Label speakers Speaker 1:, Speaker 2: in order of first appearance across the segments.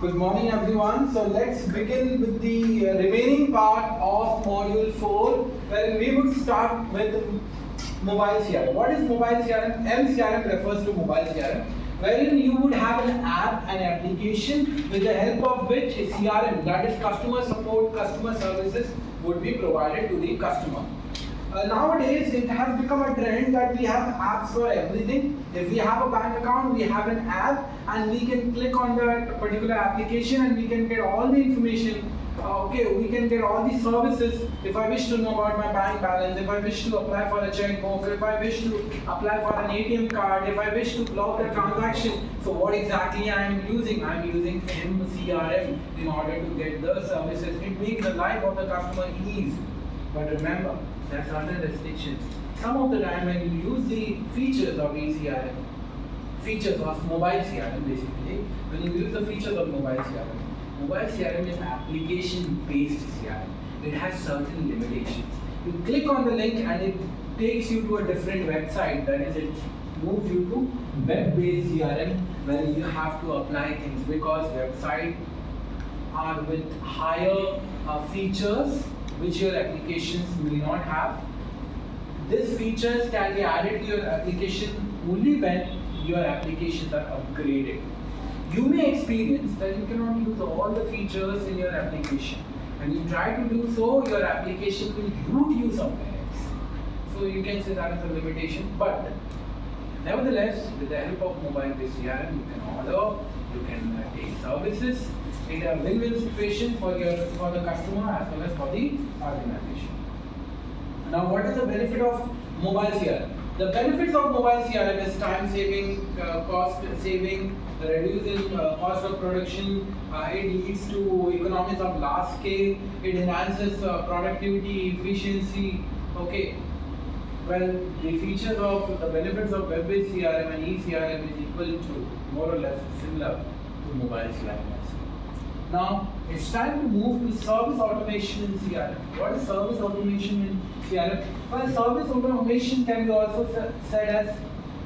Speaker 1: Good morning everyone. So let's begin with the remaining part of module 4 where we would start with mobile CRM. What is mobile CRM? MCRM refers to mobile CRM wherein you would have an app, an application with the help of which a CRM, that is customer support, customer services would be provided to the customer. Nowadays, it has become a trend that we have apps for everything. If we have a bank account, we have an app, and we can click on that particular application, and we can get all the information. We can get all the services. If I wish to know about my bank balance, if I wish to apply for a checkbook, if I wish to apply for an ATM card, if I wish to block a transaction. So what exactly I am using? I am using MCRM in order to get the services. It makes the life of the customer easy. But remember, there are certain restrictions. Some of the time when you use the features of eCRM, features of mobile CRM basically, when you use the features of mobile CRM is application-based CRM. It has certain limitations. You click on the link and it takes you to a different website, that is, it moves you to web-based CRM where you have to apply things because websites are with higher features which your applications may not have. These features can be added to your application only when your applications are upgraded. You may experience that you cannot use all the features in your application. When you try to do so, your application will root you somewhere else. So you can say that is a limitation, but nevertheless, with the help of mobile-based CRM, you can order, you can take services. It's a win-win situation for the customer as well as for the organization. Now, what is the benefit of mobile CRM? The benefits of mobile CRM is time saving, cost saving, reducing cost of production. It leads to economies of large scale. It enhances productivity, efficiency. Okay. Well, the features of the benefits of web-based CRM and eCRM is equal to more or less similar to mobile CRM. Now, it's time to move to service automation in CRM. What is service automation in CRM? Well, service automation can be also said as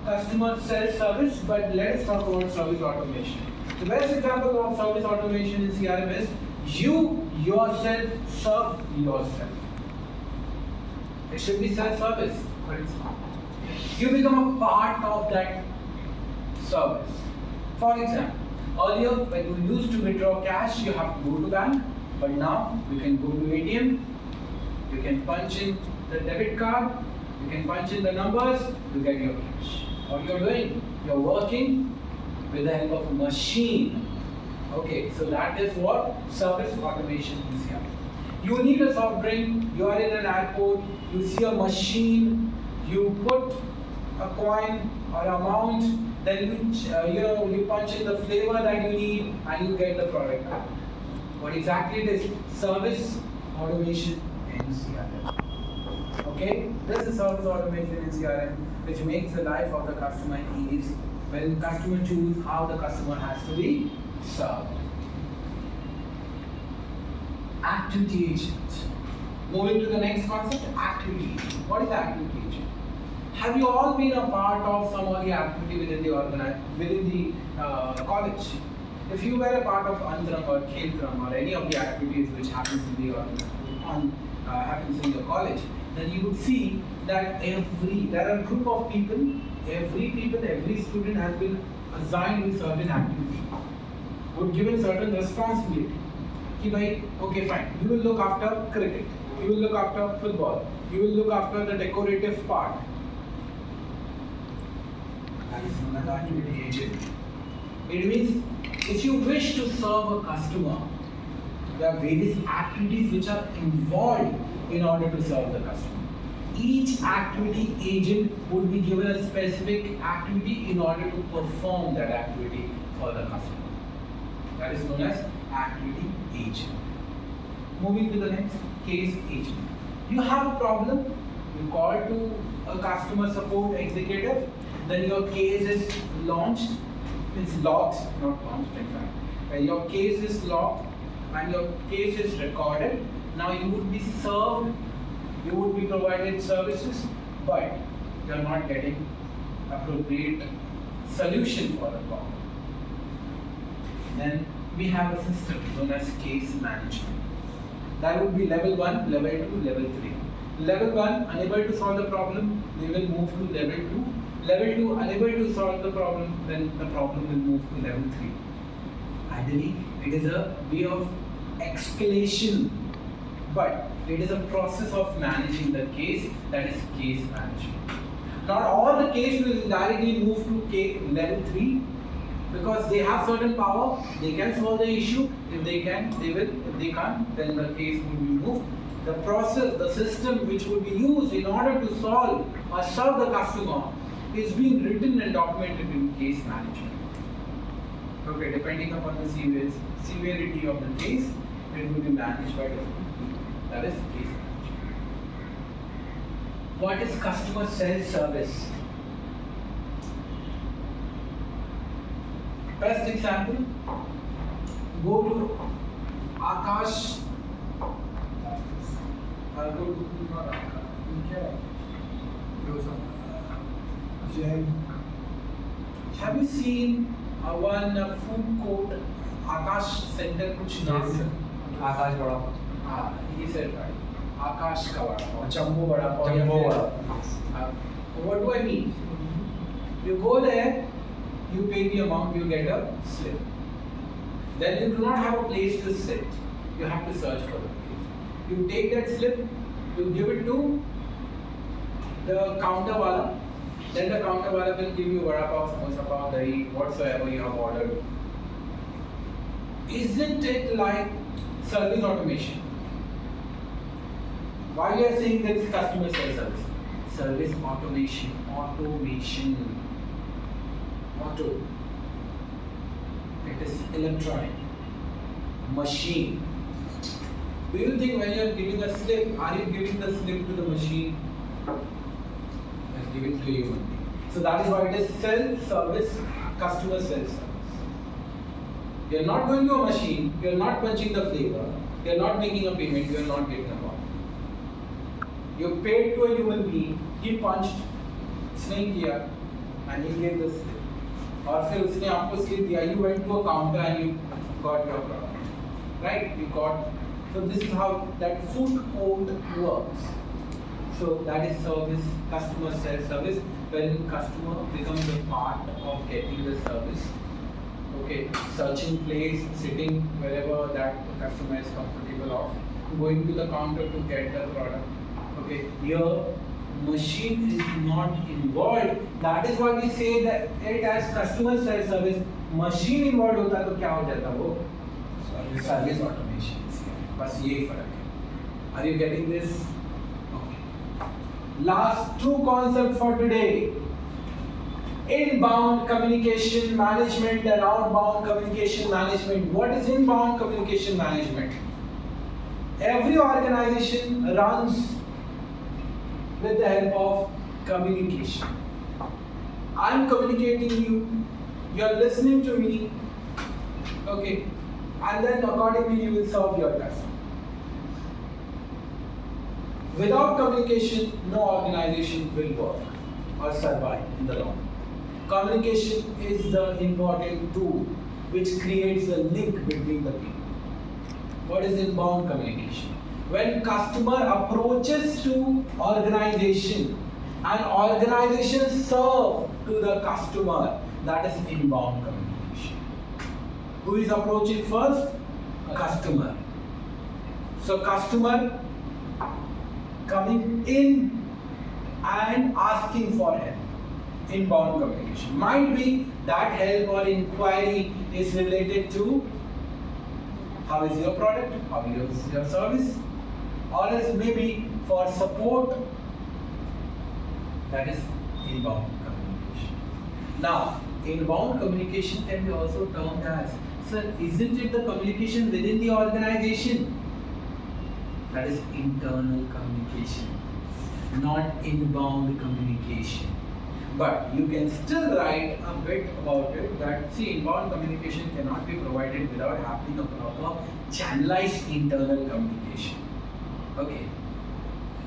Speaker 1: customer self-service, but let us talk about service automation. The best example of service automation in CRM is you yourself serve yourself. It should be self-service, but it's not. You become a part of that service. For example, earlier, when you used to withdraw cash, you have to go to bank. But now, you can go to ATM, you can punch in the debit card, you can punch in the numbers to get your cash. What you're doing? You're working with the help of a machine. Okay, so that is what service automation is here. You need a soft drink, you are in an airport, you see a machine, you put a coin or amount, then you punch in the flavor that you need and you get the product. What exactly it is? Service automation in CRM. Okay, this is service automation in CRM, which makes the life of the customer easy when the customer chooses how the customer has to be served. Activity agent. Moving to the next concept, activity agent. What is activity agent? Have you all been a part of some of the activity within the college? If you were a part of Antram or Kheltram or any of the activities which happens in the happens in your college, then you would see that there are a group of people, every student has been assigned with certain activity, would given certain responsibility. Okay, fine. You will look after cricket. You will look after football. You will look after the decorative part. That is known as activity agent. It means if you wish to serve a customer, there are various activities which are involved in order to serve the customer. Each activity agent would be given a specific activity in order to perform that activity for the customer. That is known as activity agent. Moving to the next, case agent. You have a problem, you call to a customer support executive, then your case is launched, it's logged, not launched in fact. Your case is logged and your case is recorded. Now you would be served, you would be provided services, but you are not getting appropriate solution for the problem. Then we have a system known as case management. That would be level 1, level 2, level 3. Level 1, unable to solve the problem, they will move to level 2. Level 2, unable to solve the problem, then the problem will move to level 3. Ideally, it is a way of escalation, but it is a process of managing the case, that is case management. Not all the case will directly move to level 3 because they have certain power, they can solve the issue. If they can, they will. If they can't, then the case will be moved. The process, the system which would be used in order to solve or serve the customer is being written and documented in case management. Okay, depending upon the severity of the case, it will be managed by different people. That is case management. What is customer self-service? Best example, go to Akash. Have you seen one food court, Akash Center? Kuch naam hai?
Speaker 2: आकाश बड़ा
Speaker 1: हाँ, he said right. Akash का बड़ा पाव, जम्बो बड़ा पाव.
Speaker 2: जम्बो बड़ा.
Speaker 1: What do I mean? You go there, you pay the amount, you get a slip. Then you do not have a place to sit. You have to search for the place. You take that slip, you give it to the counter wala. Then the counter wala will give you vada pav, samosa pav, dahi, whatsoever you have ordered. Isn't it like service automation? Why we are saying that it's customer self-service? Service automation, auto. It is electronic, machine. Do you think when you are giving a slip, are you giving the slip to the machine? Just give it to a human being. So that is why it is self-service, customer self-service. You are not going to a machine, you are not punching the flavor, you are not making a payment, you are not getting a call. You paid to a human being, he punched, उसने किया, and he gave the slip. और फिर उसने आपको slip दिया, you went to a counter and you got your product, right? You got. So this is how that food court works. So that is service, customer self-service, wherein customer becomes a part of getting the service. Okay, searching place, sitting wherever that customer is comfortable of, going to the counter to get the product. Okay, here machine is not involved. That is why we say that it as customer self-service. Machine involved होता तो क्या हो जाता वो? Service automation. बस ये फर्क है. Are you getting this? Okay. Last two concepts for today. Inbound communication management and outbound communication management. What is inbound communication management? Every organization runs with the help of communication. I'm communicating you, you're listening to me, okay, and then accordingly you will serve your customer. Without communication, no organization will work or survive in the long run. Communication is the important tool which creates a link between the people. What is inbound communication? When customer approaches to organization and organization serve to the customer, that is inbound communication. Who is approaching first? Customer. So customer coming in and asking for help. Inbound communication. Might be that help or inquiry is related to how is your product, how is your service, or else maybe for support. That is inbound communication. Now, inbound communication can be also termed as, sir, isn't it the communication within the organization? That is internal communication, not inbound communication. But you can still write a bit about it that, see, inbound communication cannot be provided without having a proper channelized internal communication. Okay.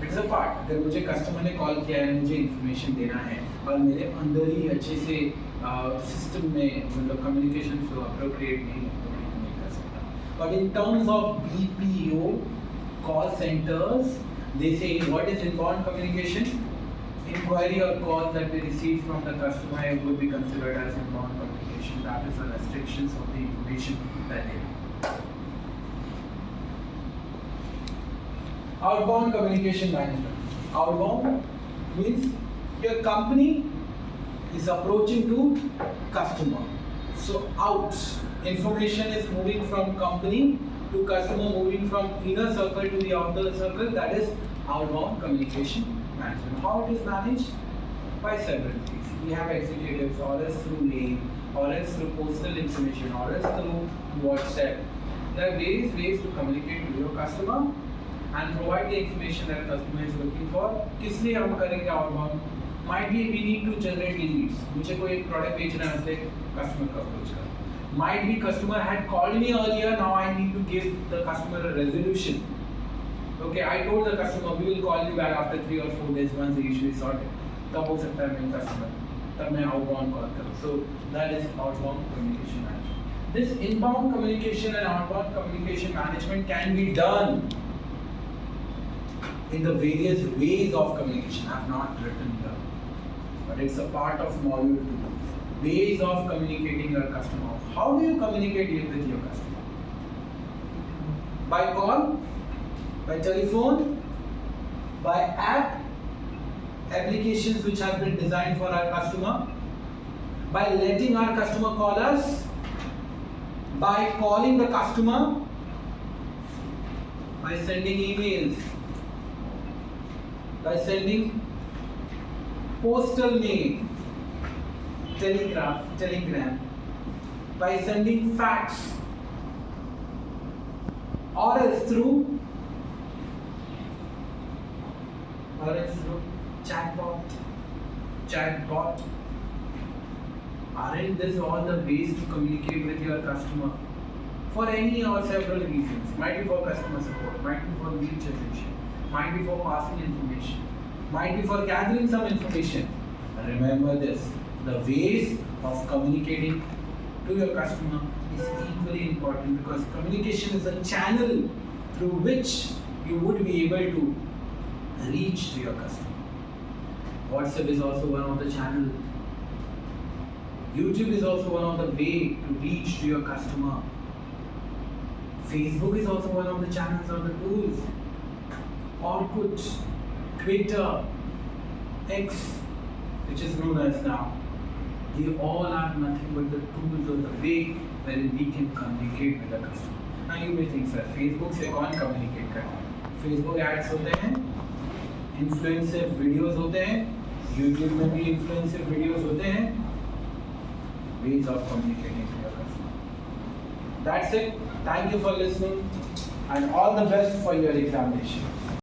Speaker 1: It's a part. अगर मुझे customer ने call किया है, मुझे information देना है और मेरे अंदर ही अच्छे से सिस्टम में मतलब कम्युनिकेशन फ्लो अप्रोप्रिएट नहीं है, तो मैं नहीं कर But in terms of BPO, call centers, they say what is inbound communication? Inquiry or call that we receive from the customer would be considered as inbound communication. That is the restrictions of the information that they have. Outbound communication management. Outbound means your company is approaching to customer. So out, information is moving from company to customer, moving from inner circle to the outer circle. That is outbound communication management. How it is managed? By several things. We have executives, or else through mail, or else through postal information, or else through WhatsApp. There are various ways to communicate with your customer and provide the information that customer is looking for. किस लिए हम करेंगे outbound? Might be we need to generate leads. मुझे कोई एक product बेचना है उससे customer को approach कर. Might be customer had called me earlier. Now I need to give the customer a resolution. Okay, I told the customer we will call you back after 3 or 4 days once the issue is sorted. तब हो सकता है मेरे customer. तब मैं outbound call करूँ. So that is outbound communication management. This inbound communication and outbound communication management can be done in the various ways of communication. I have not written here, but it's a part of module 2. Ways of communicating your customer. How do you communicate with your customer? By call, by telephone, by app, applications which have been designed for our customer, by letting our customer call us, by calling the customer, by sending emails, by sending postal mail, telegram, by sending fax, or else through chatbot. Aren't these all the ways to communicate with your customer? For any or several reasons. Might be for customer support, might be for lead generation, might be for passing information, might be for gathering some information. Remember this, the ways of communicating to your customer is equally important, because communication is a channel through which you would be able to reach to your customer. WhatsApp is also one of the channels. YouTube is also one of the way to reach to your customer. Facebook is also one of the channels or the tools. Orkut, Twitter, X, which is known as now. They all are nothing but the tools or the way wherein we can communicate with the customer. Now you may think, sir, Facebook से कौन communicate करता है? Facebook ads होते हैं, influencer videos होते हैं, YouTube में भी influencer videos होते हैं. Ways of communicating to your customer. That's it. Thank you for listening, and all the best for your examination.